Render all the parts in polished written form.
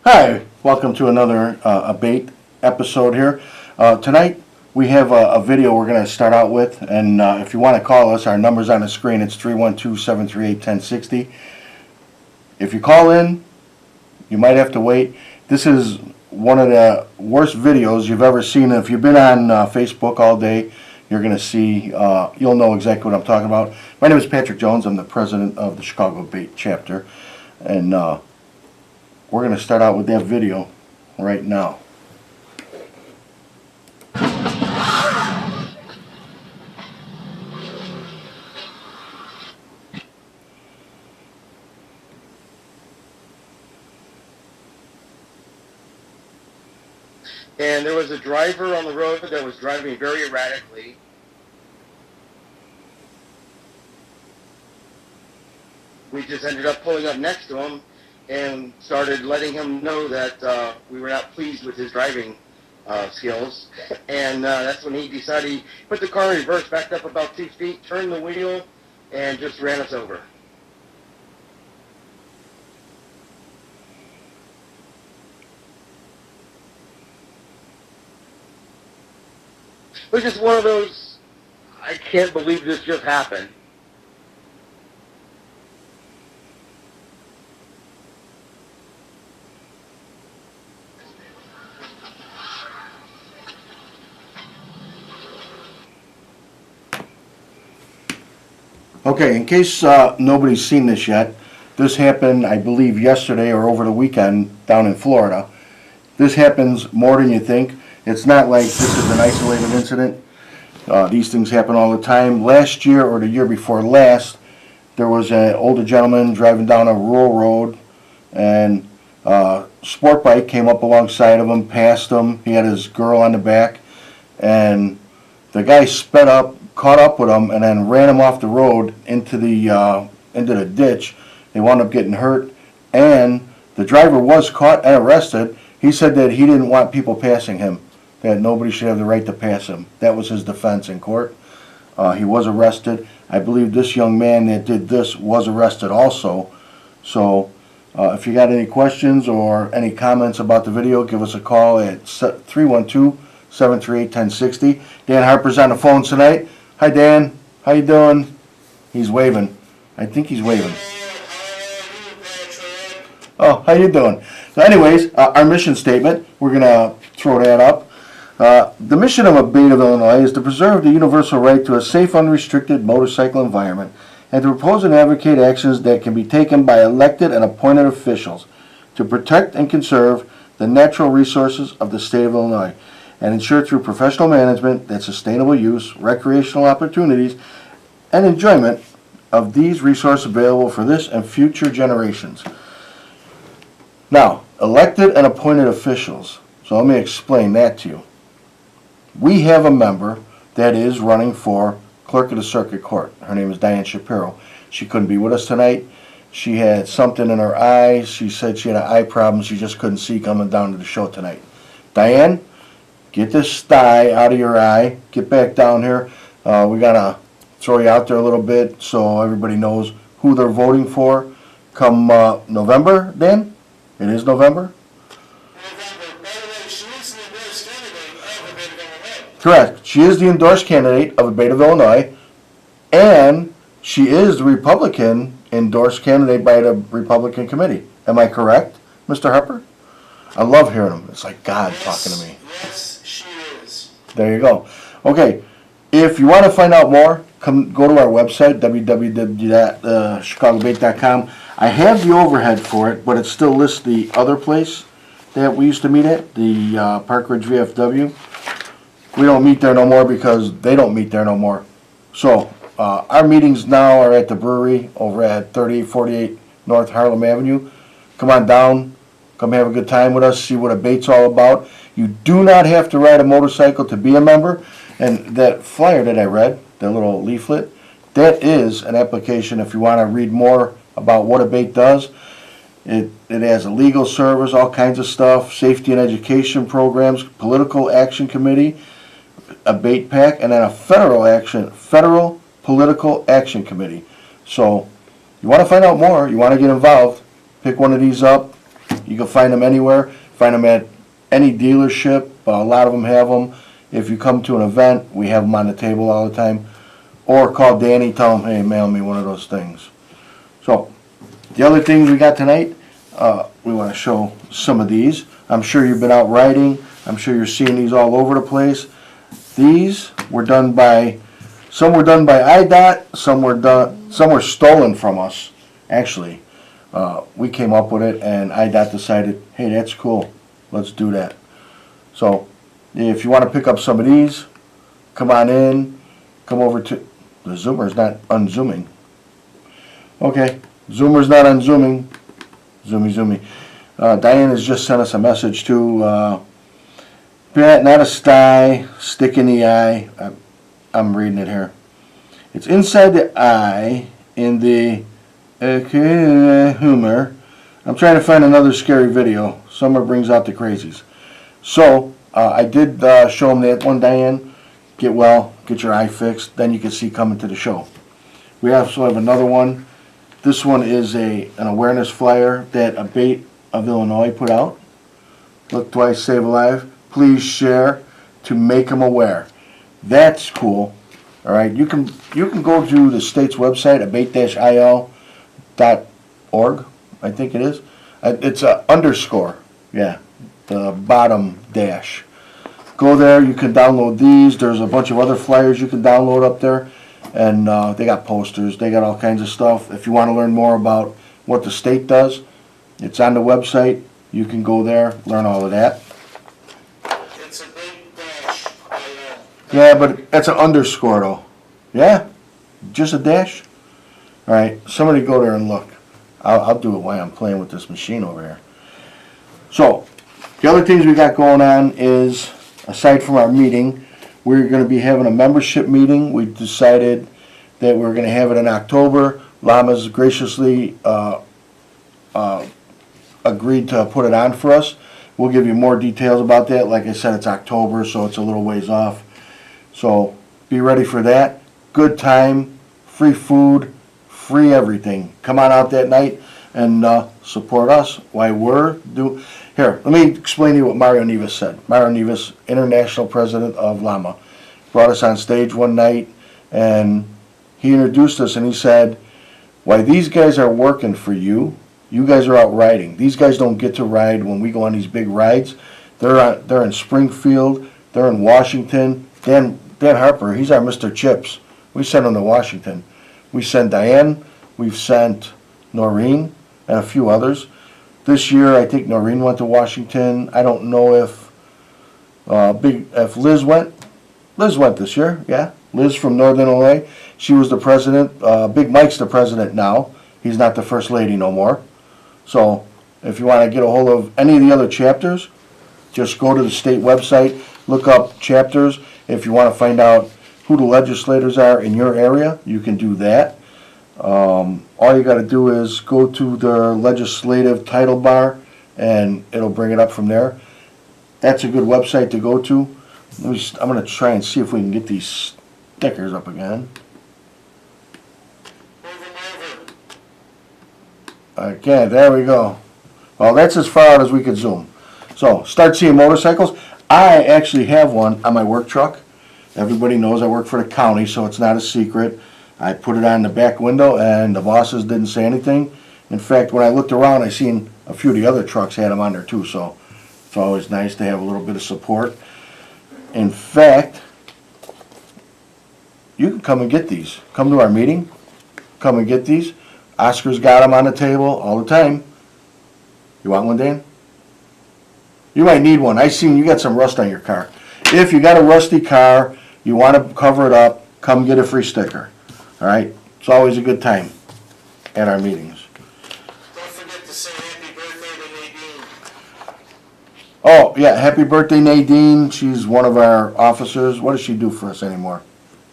Hi, welcome to another ABATE episode here. Tonight we have a video we're going to start out with, and if you want to call us, our number's on the screen. It's 312-738-1060. If you call in, you might have to wait. This is one of the worst videos you've ever seen. If you've been on Facebook all day, you're going to see, you'll know exactly what I'm talking about. My name is Patrick Jones. I'm the president of the Chicago A.B.A.T.E chapter, and we're going to start out with that video right now. And there was a driver on the road that was driving very erratically. We just ended up pulling up next to him and started letting him know that we were not pleased with his driving skills. And that's when he decided he put the car in reverse, backed up about 2 feet, turned the wheel, and just ran us over. It was just one of those, I can't believe this just happened. Okay, in case nobody's seen this yet, this happened, I believe, yesterday or over the weekend down in Florida. This happens more than you think. It's not like this is an isolated incident. These things happen all the time. Last year or the year before last, there was an older gentleman driving down a rural road, and a sport bike came up alongside of him, passed him. He had his girl on the back, and the guy sped up, caught up with him, and then ran him off the road into the ditch. They wound up getting hurt, and the driver was caught and arrested. He said that he didn't want people passing him, that nobody should have the right to pass him. That was his defense in court. He was arrested. I believe this young man that did this was arrested also. So if you got any questions or any comments about the video, give us a call at 312-738-1060. Dan Harper's on the phone tonight. Hi, Dan. How you doing? He's waving. I think he's waving. Oh, how you doing? So anyways, our mission statement, we're going to throw that up. The mission of A.B.A.T.E of Illinois is to preserve the universal right to a safe, unrestricted motorcycle environment and to propose and advocate actions that can be taken by elected and appointed officials to protect and conserve the natural resources of the state of Illinois and ensure through professional management that sustainable use, recreational opportunities, and enjoyment of these resources available for this and future generations. Now, elected and appointed officials. So let me explain that to you. We have a member that is running for clerk of the circuit court. Her name is Diane Shapiro. She couldn't be with us tonight. She had something in her eye. She said she had an eye problem. She just couldn't see coming down to the show tonight. Diane, get this sty out of your eye. Get back down here. We got to throw you out there a little bit so everybody knows who they're voting for come November, Dan? It is November? Correct. She is the endorsed candidate of A.B.A.T.E of Illinois, and she is the Republican endorsed candidate by the Republican committee. Am I correct, Mr. Harper? I love hearing him. It's like God talking to me. Yes, she is. There you go. Okay, if you want to find out more, go to our website, www.chicagoabate.com. I have the overhead for it, but it still lists the other place that we used to meet at, the Park Ridge VFW. We don't meet there no more because they don't meet there no more. So our meetings now are at the brewery over at 3848 North Harlem Avenue. Come on down. Come have a good time with us. See what A.B.A.T.E's all about. You do not have to ride a motorcycle to be a member. And that flyer that I read, that little leaflet, that is an application if you want to read more about what A.B.A.T.E does. It has a legal service, all kinds of stuff, safety and education programs, political action committee, A.B.A.T.E PAC, and then a federal political action committee. So you want to find out more, you want to get involved, pick one of these up, You can find them anywhere. Find them at any dealership. A lot of them have them. If you come to an event, we have them on the table all the time. Or call Danny, tell him, hey, mail me one of those things. So, the other things we got tonight, we want to show some of these. I'm sure you've been out riding. I'm sure you're seeing these all over the place. These were done by, some were done by A.B.A.T.E, some were stolen from us, actually. We came up with it, and A.B.A.T.E decided, hey, that's cool. Let's do that. So, if you want to pick up some of these, come on in. Come over to, the zoomer's not unzooming. Okay, zoomer's not unzooming. Zoomy. Diane has just sent us a message too. Pat, not a sty, stick in the eye. I'm reading it here. It's inside the eye in the humor. I'm trying to find another scary video. Summer brings out the crazies. So, I did show them that one, Diane. Get well, get your eye fixed, then you can see coming to the show. We also have another one. This one is an awareness flyer that A.B.A.T.E of Illinois put out. Look twice, save a life. Please share to make them aware. That's cool. All right, you can go to the state's website, abate-il.org, I think it is. It's a underscore, yeah, the bottom dash. Go there, you can download these. There's a bunch of other flyers you can download up there. And they got posters, they got all kinds of stuff. If you want to learn more about what the state does, it's on the website. You can go there, learn all of that. It's a big dash. Yeah, but that's an underscore though. Yeah? Just a dash? Alright, somebody go there and look. I'll do it while I'm playing with this machine over here. So, the other things we got going on is, aside from our meeting, we're going to be having a membership meeting. We decided that we're going to have it in October. Llama's graciously agreed to put it on for us. We'll give you more details about that. Like I said, it's October, so it's a little ways off. So be ready for that. Good time, free food, free everything. Come on out that night and support us while we're doing. Here, let me explain to you what Mario Nevis said. Mario Nevis, international president of Llama, brought us on stage one night, and he introduced us, and he said, why these guys are working for you, you guys are out riding. These guys don't get to ride when we go on these big rides. They're in Springfield, they're in Washington. Dan Harper, he's our Mr. Chips. We sent him to Washington. We sent Diane, we've sent Noreen, and a few others. This year, I think Noreen went to Washington. I don't know if Liz went. Liz went this year, yeah. Liz from Northern Illinois. She was the president. Big Mike's the president now. He's not the first lady no more. So, if you want to get a hold of any of the other chapters, just go to the state website, look up chapters. If you want to find out who the legislators are in your area, you can do that. All you got to do is go to their legislative title bar, and it'll bring it up from there. That's a good website to go to. I'm going to try and see if we can get these stickers up again. Okay, there we go. Well, that's as far out as we could zoom. So, start seeing motorcycles. I actually have one on my work truck. Everybody knows I work for the county, so it's not a secret. I put it on the back window, and the bosses didn't say anything. In fact, when I looked around, I seen a few of the other trucks had them on there too, so it's always nice to have a little bit of support. In fact, you can come and get these. Come to our meeting, come and get these. Oscar's got them on the table all the time. You want one, Dan? You might need one. I seen you got some rust on your car. If you got a rusty car, you want to cover it up, come get a free sticker. All right? It's always a good time at our meetings. Don't forget to say happy birthday to Nadine. Oh, yeah, happy birthday, Nadine. She's one of our officers. What does she do for us anymore?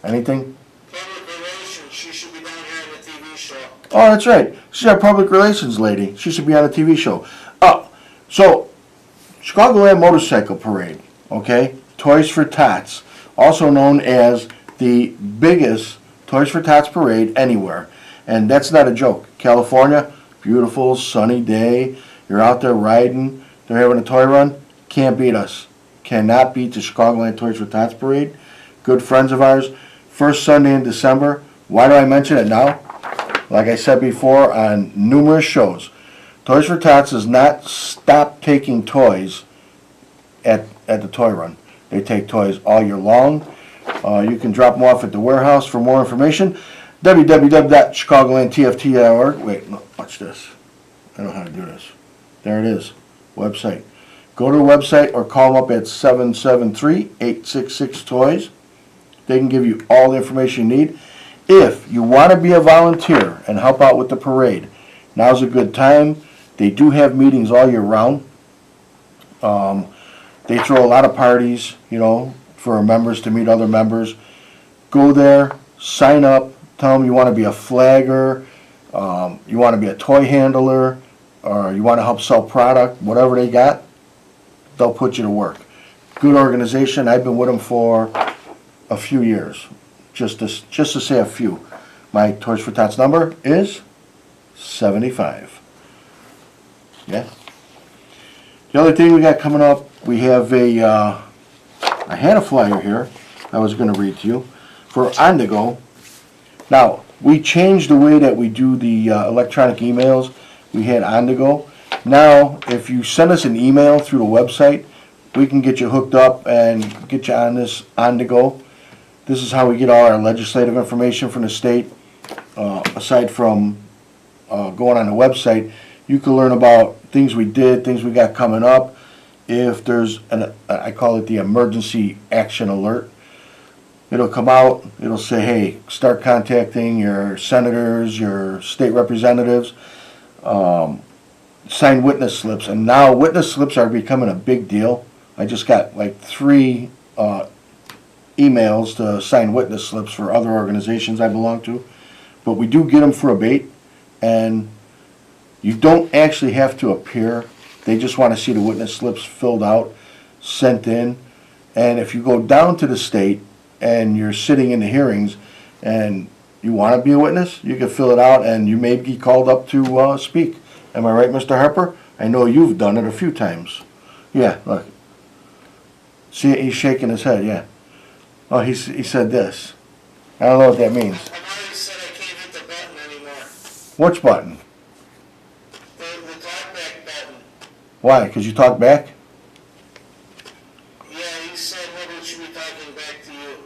Anything? Public relations. She should be down here on the TV show. Oh, that's right. She's our public relations lady. She should be on a TV show. So, Chicagoland Motorcycle Parade, okay? Toys for Tots, also known as the biggest Toys for Tots parade anywhere. And that's not a joke. California, beautiful, sunny day. You're out there riding, they're having a toy run, can't beat us. Cannot beat the Chicagoland Toys for Tots Parade. Good friends of ours. First Sunday in December. Why do I mention it now? Like I said before on numerous shows, Toys for Tots does not stop taking toys at the toy run. They take toys all year long. You can drop them off at the warehouse. For more information, www.chicagolandtft.org. Wait, no, watch this. I don't know how to do this. There it is. Website. Go to the website or call them up at 773-866-TOYS. They can give you all the information you need. If you want to be a volunteer and help out with the parade, now's a good time. They do have meetings all year round. They throw a lot of parties, you know, for members to meet other members. Go there, sign up, tell them you want to be a flagger, you want to be a toy handler, or you want to help sell product, whatever they got, they'll put you to work. Good organization. I've been with them for a few years, just to say a few. My Toys for Tots number is 75. Yeah. The other thing we got coming up, we have I had a flyer here I was going to read to you for On The Go. Now, we changed the way that we do the electronic emails. We had On The Go. Now, if you send us an email through the website, we can get you hooked up and get you on this On The Go. This is how we get all our legislative information from the state. Aside from going on the website, you can learn about things we did, things we got coming up. If there's I call it the emergency action alert. It'll come out, it'll say, hey, start contacting your senators, your state representatives, sign witness slips. And now witness slips are becoming a big deal. I just got like 3 emails to sign witness slips for other organizations I belong to. But we do get them for ABATE, and you don't actually have to appear. They just want to see the witness slips filled out, sent in. And if you go down to the state and you're sitting in the hearings and you want to be a witness, you can fill it out and you may be called up to speak. Am I right, Mr. Harper? I know you've done it a few times. Yeah, look. See, he's shaking his head, yeah. Oh, he said this. I don't know what that means. I've already said I can't hit the button anymore. Which button? The talkback button. Why? Because you talk back? Yeah, he said nobody should be talking back to you.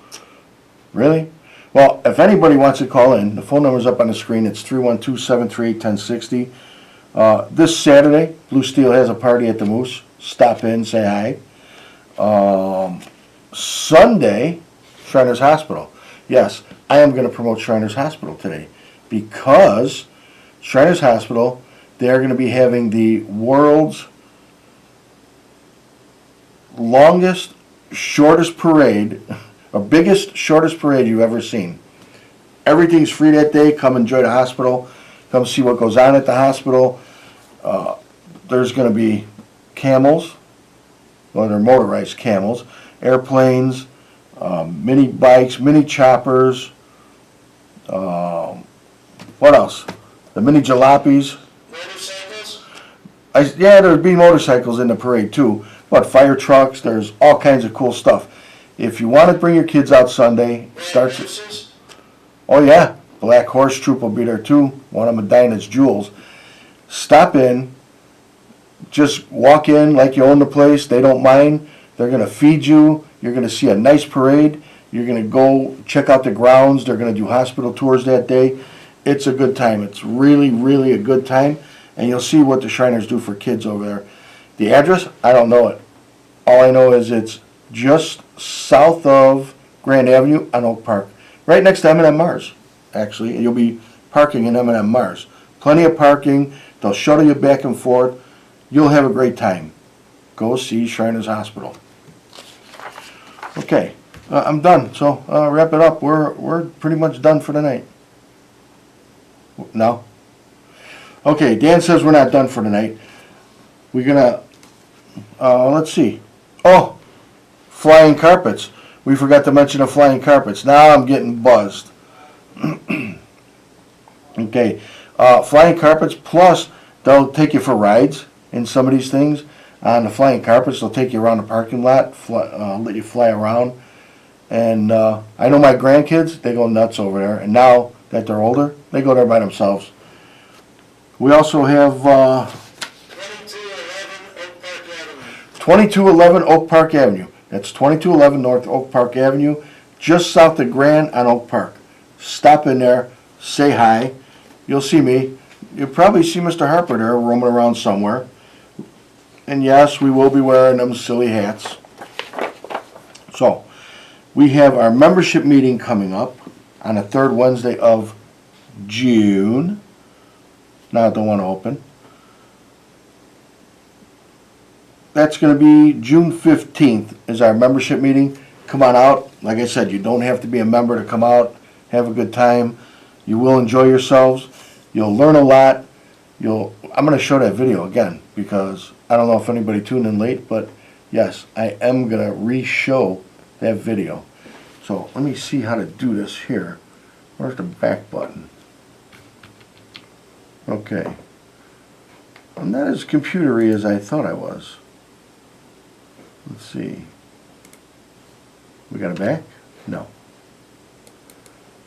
Really? Well, if anybody wants to call in, the phone number's up on the screen. It's 312-738-1060. This Saturday, Blue Steel has a party at the Moose. Stop in, say hi. Sunday, Shriners Hospital. Yes, I am going to promote Shriners Hospital today because Shriners Hospital, they're going to be having the world's longest, shortest parade, or biggest, shortest parade you've ever seen. Everything's free that day. Come enjoy the hospital. Come see what goes on at the hospital. There's going to be camels, well, they're motorized camels, airplanes, mini bikes, mini choppers. What else? The mini jalopies. Motorcycles? Yeah, there'd be motorcycles in the parade too. But fire trucks, there's all kinds of cool stuff. If you want to bring your kids out Sunday, starts at, oh yeah, Black Horse Troop will be there too. One of Medina's jewels. Stop in, just walk in like you own the place. They don't mind. They're going to feed you. You're going to see a nice parade. You're going to go check out the grounds. They're going to do hospital tours that day. It's a good time. It's really, really a good time. And you'll see what the Shriners do for kids over there. The address, I don't know it. All I know is it's just south of Grand Avenue on Oak Park. Right next to M&M Mars, actually. And you'll be parking in M&M Mars. Plenty of parking. They'll shuttle you back and forth. You'll have a great time. Go see Shriners Hospital. Okay, I'm done. So wrap it up. We're pretty much done for tonight. No? Okay, Dan says we're not done for tonight. We're gonna, let's see. Oh, flying carpets. We forgot to mention the flying carpets. Now I'm getting buzzed. Okay, flying carpets, plus they'll take you for rides. in some of these things. On the flying carpets, they'll take you around the parking lot, let you fly around. And I know my grandkids, they go nuts over there. And now that they're older, they go there by themselves. We also have 2211 Oak Park 2211 Oak Park Avenue. Avenue. That's 2211 North Oak Park Avenue, just south of Grand on Oak Park. Stop in there, say hi. You'll see me. You'll probably see Mr. Harper there roaming around somewhere. And yes, we will be wearing them silly hats. So, we have our membership meeting coming up on the third Wednesday of June. Not the one open. That's going to be June 15th is our membership meeting. Come on out. Like I said, you don't have to be a member to come out. Have a good time. You will enjoy yourselves. You'll learn a lot. I'm going to show that video again because I don't know if anybody tuned in late, but yes, I am going to re-show that video. So let me see how to do this here. Where's the back button? Okay. I'm not as computery as I thought I was. Let's see. We got a back? No.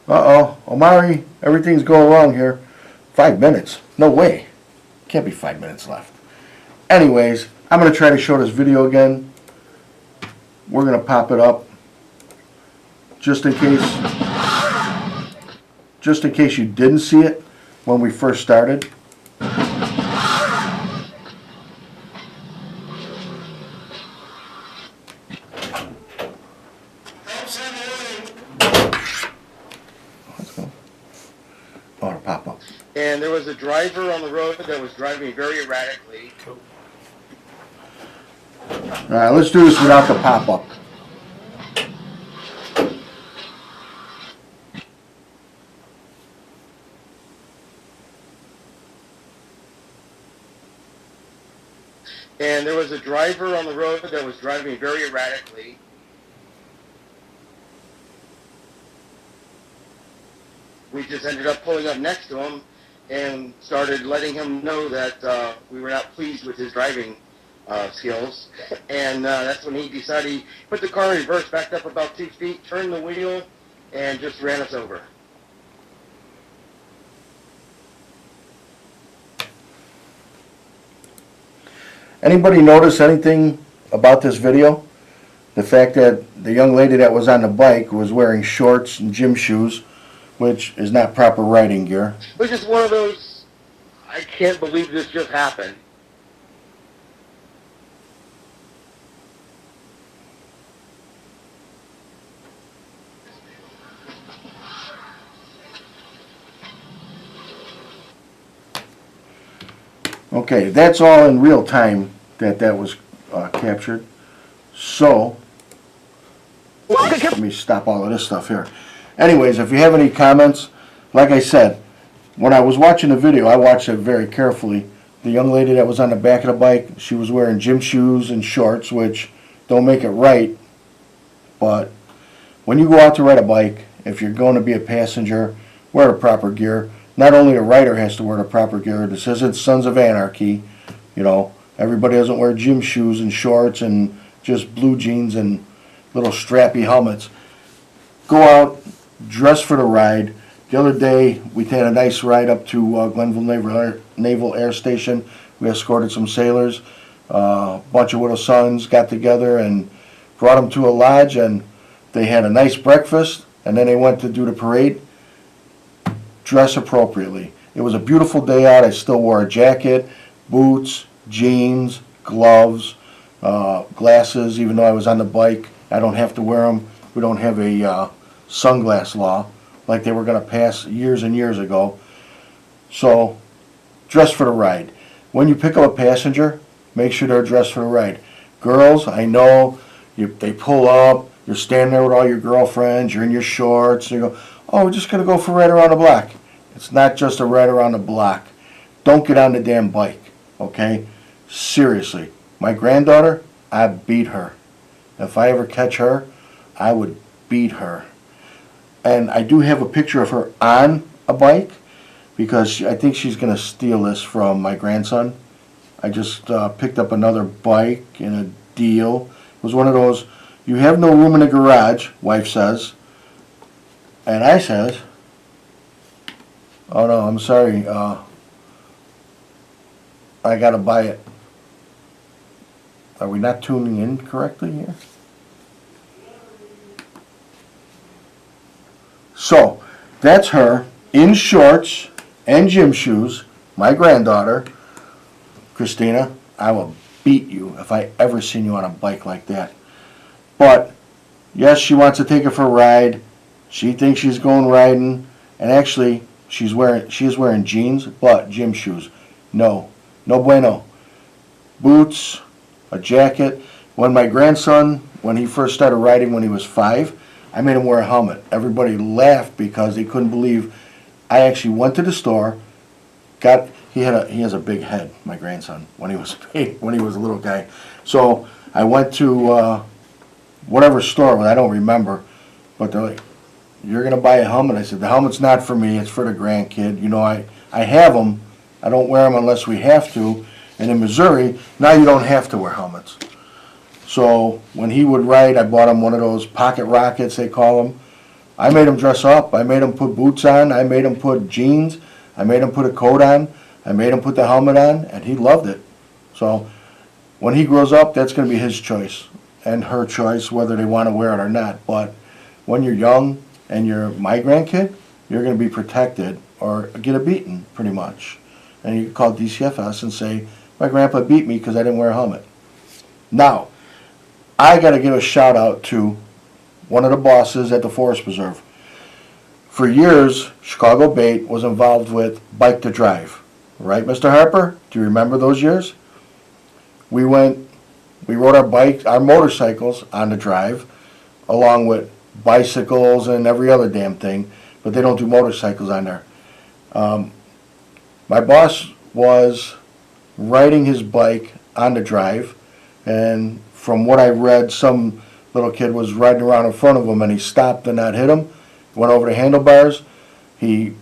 Uh-oh. Omari, everything's going wrong here. 5 minutes. No way. Can't be 5 minutes left. Anyways, I'm going to try to show this video again. We're going to pop it up. Just in case you didn't see it when we first started. Oh, to pop up. And there was a driver on the road that was driving very erratically. Alright, let's do this without the pop-up. And there was a driver on the road that was driving very erratically. We just ended up pulling up next to him and started letting him know that we were not pleased with his driving skills. And that's when he decided he put the car in reverse, backed up about 2 feet, turned the wheel, and just ran us over. Anybody notice anything about this video? The fact that the young lady that was on the bike was wearing shorts and gym shoes, which is not proper riding gear. It was just one of those, I can't believe this just happened. Okay, that's all in real time that was captured. So, let me stop all of this stuff here. Anyways, if you have any comments, like I said, when I was watching the video, I watched it very carefully. The young lady that was on the back of the bike, she was wearing gym shoes and shorts, which don't make it right. But when you go out to ride a bike, if you're going to be a passenger, wear the proper gear. Not only the rider has to wear the proper gear. This isn't Sons of Anarchy. You know, everybody doesn't wear gym shoes and shorts and just blue jeans and little strappy helmets. Go out, dress for the ride. The other day, we had a nice ride up to Glenville Naval Air Station. We escorted some sailors. A bunch of widow sons got together and brought them to a lodge, and they had a nice breakfast, and then they went to do the parade. Dress appropriately. It was a beautiful day out. I still wore a jacket, boots, jeans, gloves, glasses, even though I was on the bike. I don't have to wear them. We don't have a sunglass law like they were going to pass years and years ago. So, dress for the ride. When you pick up a passenger, make sure they're dressed for the ride. Girls, I know, they pull up, you're standing there with all your girlfriends, you're in your shorts, and you go, oh, we're just going to go for a ride around the block. It's not just a ride around the block. Don't get on the damn bike, okay? Seriously. My granddaughter, I beat her. If I ever catch her, I would beat her. And I do have a picture of her on a bike because I think she's going to steal this from my grandson. I just picked up another bike in a deal. It was one of those, you have no room in the garage, wife says. And I says, oh no, I'm sorry, I gotta buy it. Are we not tuning in correctly here? So, that's her in shorts and gym shoes, my granddaughter. Christina, I will beat you if I ever seen you on a bike like that. But, yes, she wants to take it for a ride. She thinks she's going riding. And actually, she is wearing jeans, but gym shoes. No. No bueno. Boots, a jacket. When my grandson, when he first started riding when he was 5, I made him wear a helmet. Everybody laughed because they couldn't believe I actually went to the store, he has a big head, my grandson, when he was a little guy. So I went to whatever store, I don't remember, but they're like, you're going to buy a helmet? I said, the helmet's not for me, it's for the grandkid. You know, I have them. I don't wear them unless we have to. And in Missouri, now you don't have to wear helmets. So when he would ride, I bought him one of those pocket rockets, they call them. I made him dress up. I made him put boots on. I made him put jeans. I made him put a coat on. I made him put the helmet on, and he loved it. So when he grows up, that's going to be his choice and her choice, whether they want to wear it or not. But when you're young and you're my grandkid, you're going to be protected or get a beating, pretty much. And you can call DCFS and say, my grandpa beat me because I didn't wear a helmet. Now, I got to give a shout out to one of the bosses at the Forest Preserve. For years, Chicago A.B.A.T.E was involved with Bike to Drive. Right, Mr. Harper? Do you remember those years? We rode our motorcycles on the drive, along with bicycles and every other damn thing, but they don't do motorcycles on there. My boss was riding his bike on the drive, and from what I read, some little kid was riding around in front of him, and he stopped and not hit him. Went over the handlebars. He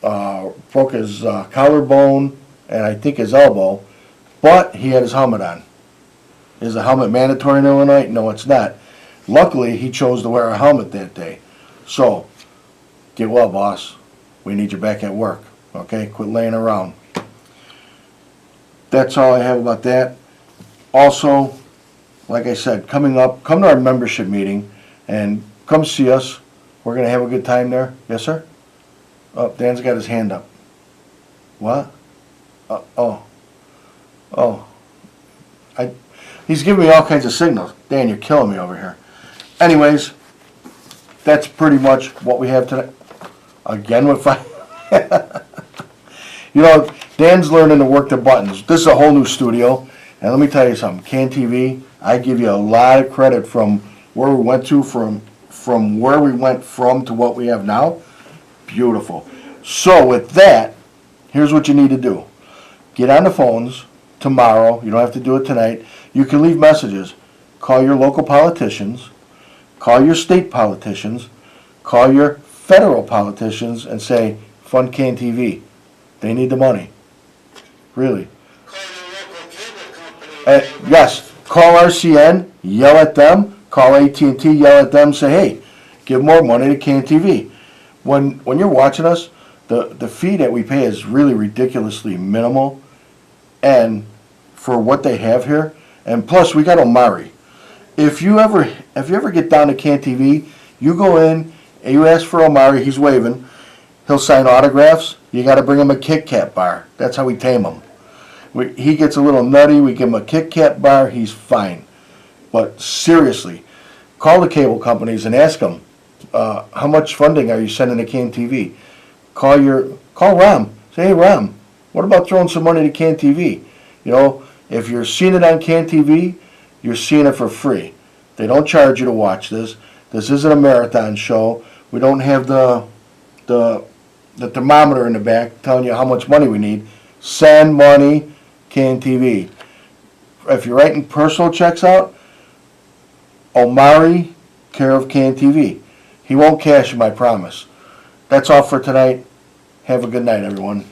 broke his collarbone and I think his elbow, but he had his helmet on. Is a helmet mandatory in Illinois? No, it's not. Luckily, he chose to wear a helmet that day. So, get well, boss. We need you back at work. Okay? Quit laying around. That's all I have about that. Also, like I said, coming up, come to our membership meeting and come see us. We're going to have a good time there. Yes, sir? Oh, Dan's got his hand up. What? He's giving me all kinds of signals. Dan, you're killing me over here. Anyways, that's pretty much what we have tonight. Again with five. You know, Dan's learning to work the buttons. This is a whole new studio. And let me tell you something. CAN TV, I give you a lot of credit from where we went to, from where we went from to what we have now. Beautiful. So with that, here's what you need to do. Get on the phones tomorrow. You don't have to do it tonight. You can leave messages. Call your local politicians. Call your state politicians. Call your federal politicians and say, fund CAN TV. They need the money. Really. Call your local cable company. Yes. Call RCN. Yell at them. Call AT&T. Yell at them. Say, hey, give more money to CAN TV. When you're watching us, the fee that we pay is really ridiculously minimal, and for what they have here, and plus we got Omari. If you ever get down to CAN TV, you go in and you ask for Omari. He's waving. He'll sign autographs. You got to bring him a Kit Kat bar. That's how we tame him. He gets a little nutty. We give him a Kit Kat bar. He's fine. But seriously, call the cable companies and ask them. How much funding are you sending to CAN TV? Call Ram. Say, hey Ram, what about throwing some money to CAN TV? You know, if you're seeing it on CAN TV, you're seeing it for free. They don't charge you to watch this. This isn't a marathon show. We don't have the thermometer in the back telling you how much money we need. Send money, CAN TV. If you're writing personal checks out, Omari, care of CAN TV. He won't cash him, I promise. That's all for tonight. Have a good night, everyone.